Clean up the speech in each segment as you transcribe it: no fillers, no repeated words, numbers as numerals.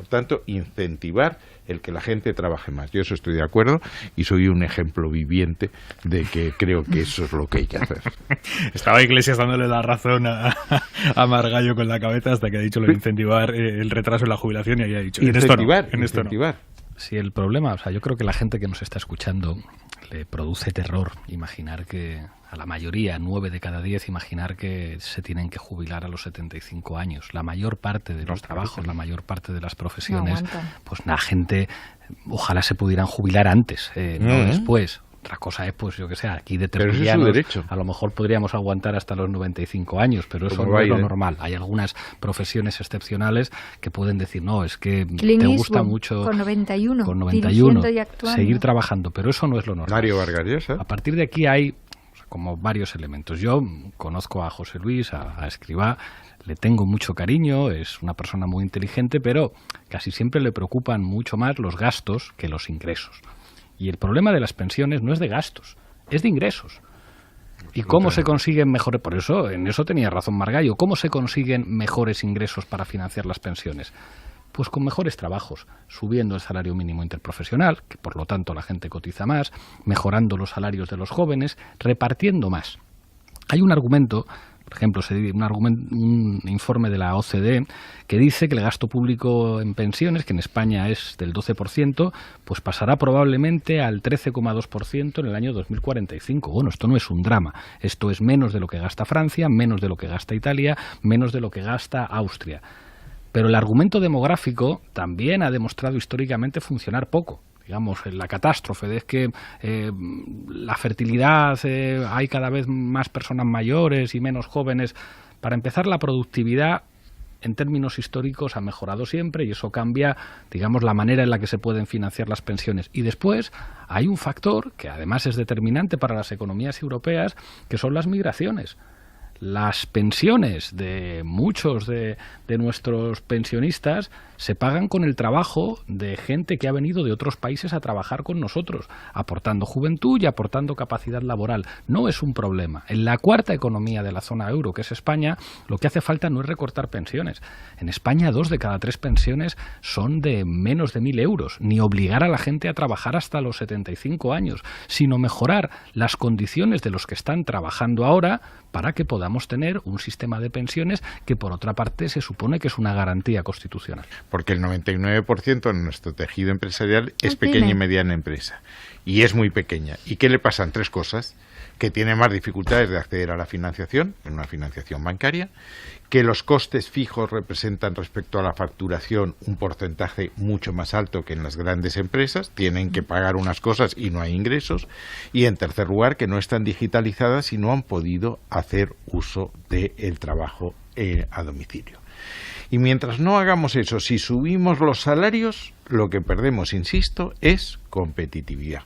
Por tanto, incentivar el que la gente trabaje más. Yo eso estoy de acuerdo y soy un ejemplo viviente de que creo que eso es lo que hay que hacer. Estaba Iglesias dándole la razón a Margallo con la cabeza hasta que ha dicho lo de incentivar el retraso en la jubilación y ahí ha dicho incentivar. Sí, el problema, o sea, yo creo que la gente que nos está escuchando le produce terror imaginar que a la mayoría, 9 de cada 10, imaginar que se tienen que jubilar a los 75 años. La mayor parte de los trabajos, la mayor parte de las profesiones, pues la gente, ojalá se pudieran jubilar antes, no después. Otra cosa es, pues yo que sé, aquí de tertulianos, a lo mejor podríamos aguantar hasta los 95 años, pero eso no es lo normal. Hay algunas profesiones excepcionales que pueden decir, no, es que te gusta mucho con 91 seguir trabajando, pero eso no es lo normal. Mario Vargas Llosa. A partir de aquí hay como varios elementos. Yo conozco a José Luis, a Escrivá, le tengo mucho cariño, es una persona muy inteligente, pero casi siempre le preocupan mucho más los gastos que los ingresos. Y el problema de las pensiones no es de gastos, es de ingresos. ¿Y cómo se consiguen mejores? Por eso, en eso tenía razón Margallo. ¿Cómo se consiguen mejores ingresos para financiar las pensiones? Pues con mejores trabajos, subiendo el salario mínimo interprofesional, que por lo tanto la gente cotiza más, mejorando los salarios de los jóvenes, repartiendo más. Hay un argumento, por ejemplo, un informe de la OCDE que dice que el gasto público en pensiones, que en España es del 12%, pues pasará probablemente al 13,2% en el año 2045. Bueno, esto no es un drama. Esto es menos de lo que gasta Francia, menos de lo que gasta Italia, menos de lo que gasta Austria. Pero el argumento demográfico también ha demostrado históricamente funcionar poco. Digamos, la catástrofe es que la fertilidad, hay cada vez más personas mayores y menos jóvenes. Para empezar, la productividad en términos históricos ha mejorado siempre y eso cambia, digamos, la manera en la que se pueden financiar las pensiones. Y después hay un factor que además es determinante para las economías europeas, que son las migraciones. Las pensiones de muchos de nuestros pensionistas se pagan con el trabajo de gente que ha venido de otros países a trabajar con nosotros, aportando juventud y aportando capacidad laboral. No es un problema. En la cuarta economía de la zona euro, que es España, lo que hace falta no es recortar pensiones. En España, 2 de cada 3 pensiones son de menos de 1.000 euros. Ni obligar a la gente a trabajar hasta los 75 años, sino mejorar las condiciones de los que están trabajando ahora para que podamos tener un sistema de pensiones que, por otra parte, se supone que es una garantía constitucional. Porque el 99% de nuestro tejido empresarial es pequeña y mediana empresa. Y es muy pequeña. ¿Y qué le pasan? 3 cosas. Que tiene más dificultades de acceder a la financiación, en una financiación bancaria, que los costes fijos representan respecto a la facturación un porcentaje mucho más alto que en las grandes empresas, tienen que pagar unas cosas y no hay ingresos, y en tercer lugar que no están digitalizadas y no han podido hacer uso del trabajo a domicilio. Y mientras no hagamos eso, si subimos los salarios, lo que perdemos, insisto, es competitividad.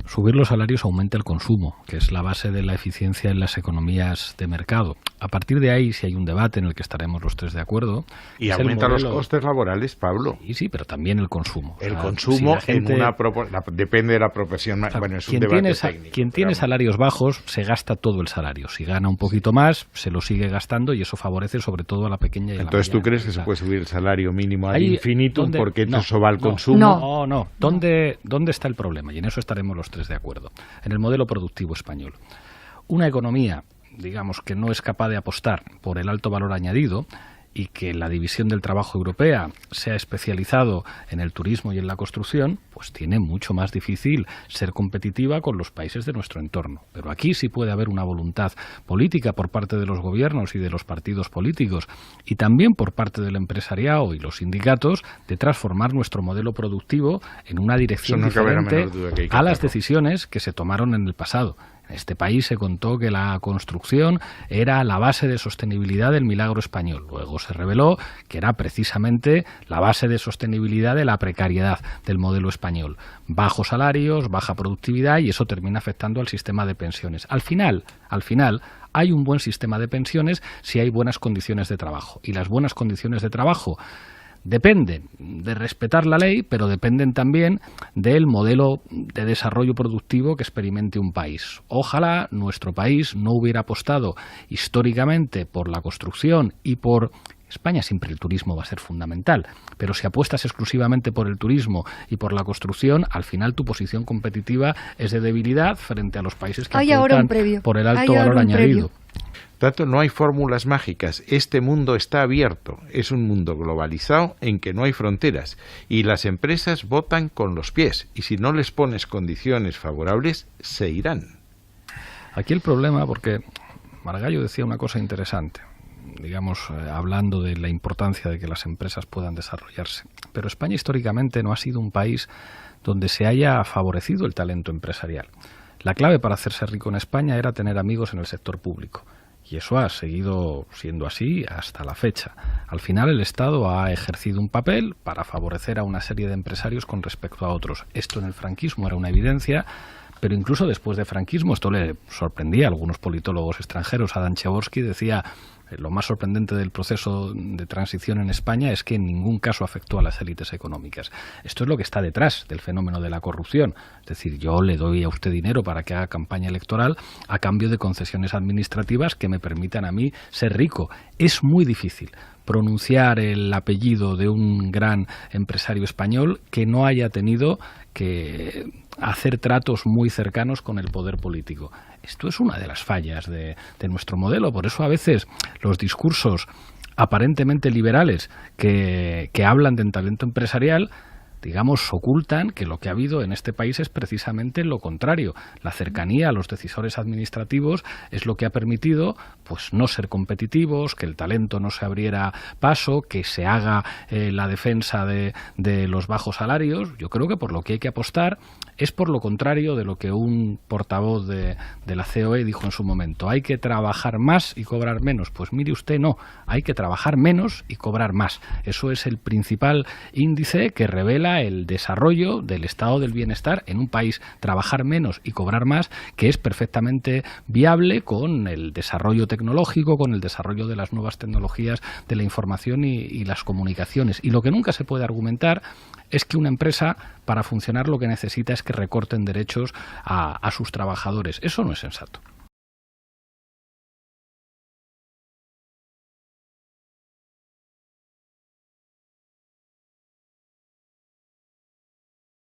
Subir los salarios aumenta el consumo, que es la base de la eficiencia en las economías de mercado. A partir de ahí, si hay un debate en el que estaremos los 3 de acuerdo... Y aumenta los costes laborales, Pablo. Sí, pero también el consumo. El consumo si gente, depende de la profesión. Bueno, es un debate técnico. Quien tiene salarios bajos se gasta todo el salario. Si gana un poquito más, se lo sigue gastando y eso favorece sobre todo a la pequeña y a la mediana. Entonces, ¿tú crees que se puede subir el salario mínimo al infinito porque eso va al consumo? No. ¿Dónde está el problema? Y en eso estaremos los 3 de acuerdo. En el modelo productivo español. Una economía, digamos, que no es capaz de apostar por el alto valor añadido y que la división del trabajo europea se ha especializado en el turismo y en la construcción, pues tiene mucho más difícil ser competitiva con los países de nuestro entorno. Pero aquí sí puede haber una voluntad política por parte de los gobiernos y de los partidos políticos y también por parte del empresariado y los sindicatos de transformar nuestro modelo productivo en una dirección diferente a las decisiones que se tomaron en el pasado. En este país se contó que la construcción era la base de sostenibilidad del milagro español. Luego se reveló que era precisamente la base de sostenibilidad de la precariedad del modelo español. Bajos salarios, baja productividad y eso termina afectando al sistema de pensiones. Al final, hay un buen sistema de pensiones si hay buenas condiciones de trabajo. Y las buenas condiciones de trabajo dependen de respetar la ley, pero dependen también del modelo de desarrollo productivo que experimente un país. Ojalá nuestro país no hubiera apostado históricamente por la construcción y por España siempre el turismo va a ser fundamental, pero si apuestas exclusivamente por el turismo y por la construcción, al final tu posición competitiva es de debilidad frente a los países que apuestan por el alto valor añadido. Tanto no hay fórmulas mágicas. Este mundo está abierto. Es un mundo globalizado en que no hay fronteras. Y las empresas votan con los pies. Y si no les pones condiciones favorables, se irán. Aquí el problema, porque Margallo decía una cosa interesante, digamos, hablando de la importancia de que las empresas puedan desarrollarse. Pero España históricamente no ha sido un país donde se haya favorecido el talento empresarial. La clave para hacerse rico en España era tener amigos en el sector público. Y eso ha seguido siendo así hasta la fecha. Al final el Estado ha ejercido un papel para favorecer a una serie de empresarios con respecto a otros. Esto en el franquismo era una evidencia, pero incluso después de franquismo, esto le sorprendía a algunos politólogos extranjeros. Adam Przeworski decía: lo más sorprendente del proceso de transición en España es que en ningún caso afectó a las élites económicas. Esto es lo que está detrás del fenómeno de la corrupción. Es decir, yo le doy a usted dinero para que haga campaña electoral a cambio de concesiones administrativas que me permitan a mí ser rico. Es muy difícil pronunciar el apellido de un gran empresario español que no haya tenido que hacer tratos muy cercanos con el poder político. Esto es una de las fallas de nuestro modelo. Por eso a veces los discursos aparentemente liberales que hablan del talento empresarial, digamos, ocultan que lo que ha habido en este país es precisamente lo contrario. La cercanía a los decisores administrativos es lo que ha permitido pues no ser competitivos, que el talento no se abriera paso, que se haga la defensa de los bajos salarios. Yo creo que por lo que hay que apostar es por lo contrario de lo que un portavoz de la COE dijo en su momento. Hay que trabajar más y cobrar menos. Pues mire usted, no. Hay que trabajar menos y cobrar más. Eso es el principal índice que revela el desarrollo del estado del bienestar en un país. Trabajar menos y cobrar más, que es perfectamente viable con el desarrollo tecnológico, con el desarrollo de las nuevas tecnologías de la información y las comunicaciones. Y lo que nunca se puede argumentar es que una empresa, para funcionar, lo que necesita es que recorten derechos a sus trabajadores. Eso no es sensato.